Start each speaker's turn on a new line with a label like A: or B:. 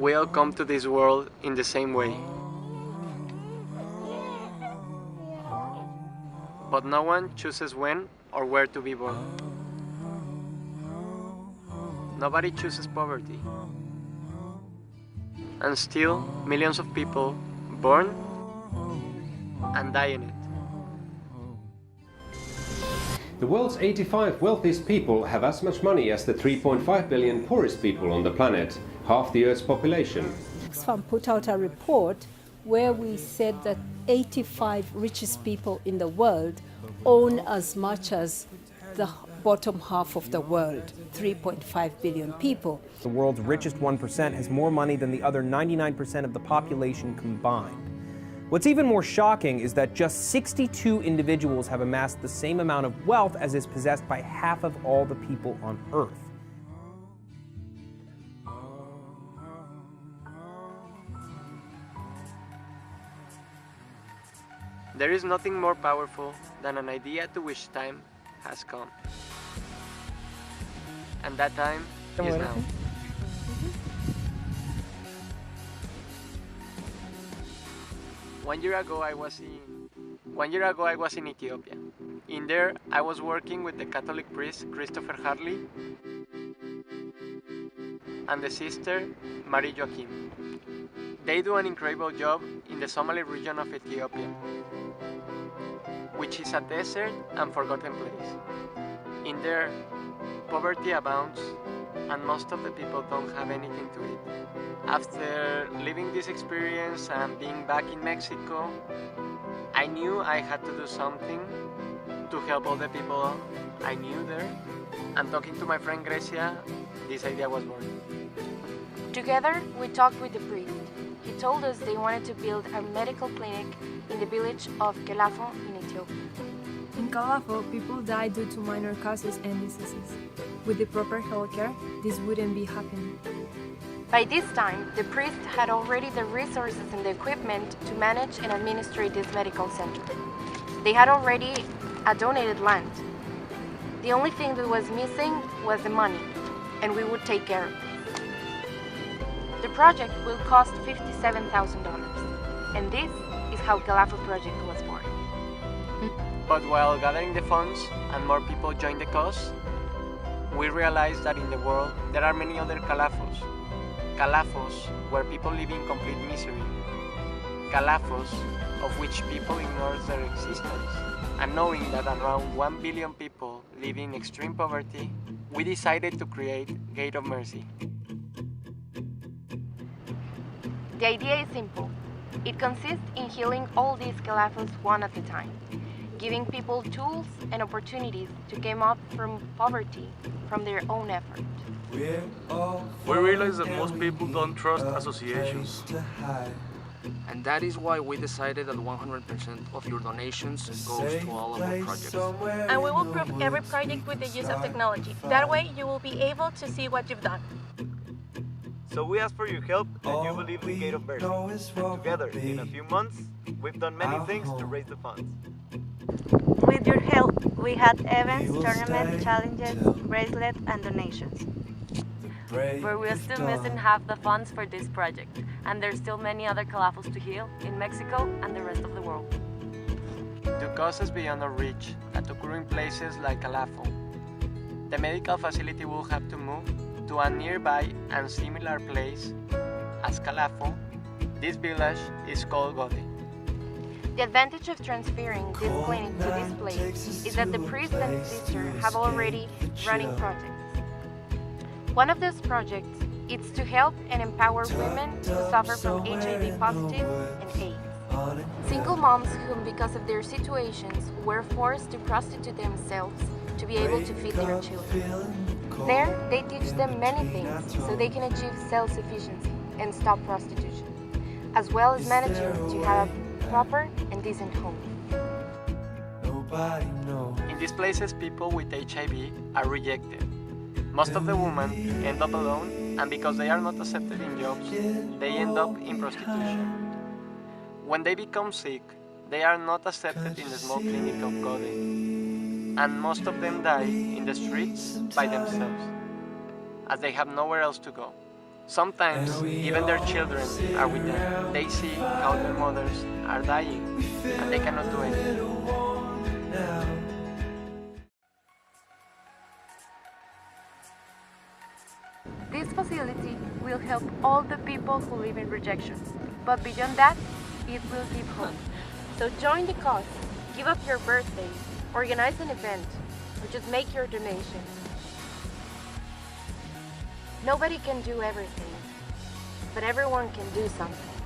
A: We all come to this world in the same way. But no one chooses when or where to be born. Nobody chooses poverty. And still, millions of people born and die in it.
B: The world's 85 wealthiest people have as much money as the 3.5 billion poorest people on the planet, half the Earth's population.
C: Oxfam put out a report where we said that 85 richest people in the world own as much as the bottom half of the world, 3.5 billion people.
D: The world's richest 1% has more money than the other 99% of the population combined. What's even more shocking is that just 62 individuals have amassed the same amount of wealth as is possessed by half of all the people on Earth.
A: There is nothing more powerful than an idea to which time has come. And that time is now. 1 year ago I was in Ethiopia. In there I was working with the Catholic priest Christopher Harley and the sister Marie Joachim. They do an incredible job in the Somali region of Ethiopia, which is a desert and forgotten place. In there, poverty abounds and most of the people don't have anything to eat. After living this experience and being back in Mexico, I knew I had to do something to help all the people I knew there. And talking to my friend Grecia, this idea was born.
E: Together, we talked with the priest. He told us they wanted to build a medical clinic in the village of Kelafo in Ethiopia.
F: In Kelafo, people die due to minor causes and diseases. With the proper healthcare, this wouldn't be happening.
E: By this time, the priest had already the resources and the equipment to manage and administrate this medical center. They had already a donated land. The only thing that was missing was the money, and we would take care of it. The project will cost $57,000, and this is how Kelafo project was born.
A: But while gathering the funds and more people joined the cause, we realized that in the world there are many other Calafos. Calafos where people live in complete misery. Calafos of which people ignore their existence. And knowing that around 1 billion people live in extreme poverty, we decided to create Gate of Mercy.
E: The idea is simple. It consists in healing all these Calafos one at a time, giving people tools and opportunities to come up from poverty from their own effort.
G: We realize that most people don't trust associations.
H: And that is why we decided that 100% of your donations goes to all of our projects.
I: And we will prove every project with the use of technology. That way you will be able to see what you've done.
G: So we ask for your help and you believe in Gate of Mercy. And together, in a few months, we've done many things to raise the funds.
J: With your help, we had events, tournaments, challenges, bracelets, and donations.
K: But we're still missing half the funds for this project, and there's still many other Calafos to heal in Mexico and the rest of the world.
A: To causes beyond our reach that occur in places like Calafo, the medical facility will have to move to a nearby and similar place as Calafo. This village is called Gode.
E: The advantage of transferring this clinic to this place is that the priest and sister have already running projects. One of those projects is to help and empower women who suffer from HIV positive and AIDS. Single moms who, because of their situations, were forced to prostitute themselves to be able to feed their children. There, they teach them many things so they can achieve self-sufficiency and stop prostitution, as well as managing to have a proper and decent home.
A: In these places, people with HIV are rejected. Most of the women end up alone, and because they are not accepted in jobs, they end up in prostitution. When they become sick, they are not accepted in the small clinic of Gode, and most of them die in the streets by themselves, as they have nowhere else to go. Sometimes even their children are with them. They see how their mothers are dying and they cannot do anything.
E: This facility will help all the people who live in rejection, but beyond that, it will give hope. So join the cause, give up your birthday, organize an event, or just make your donation. Nobody can do everything, but everyone can do something.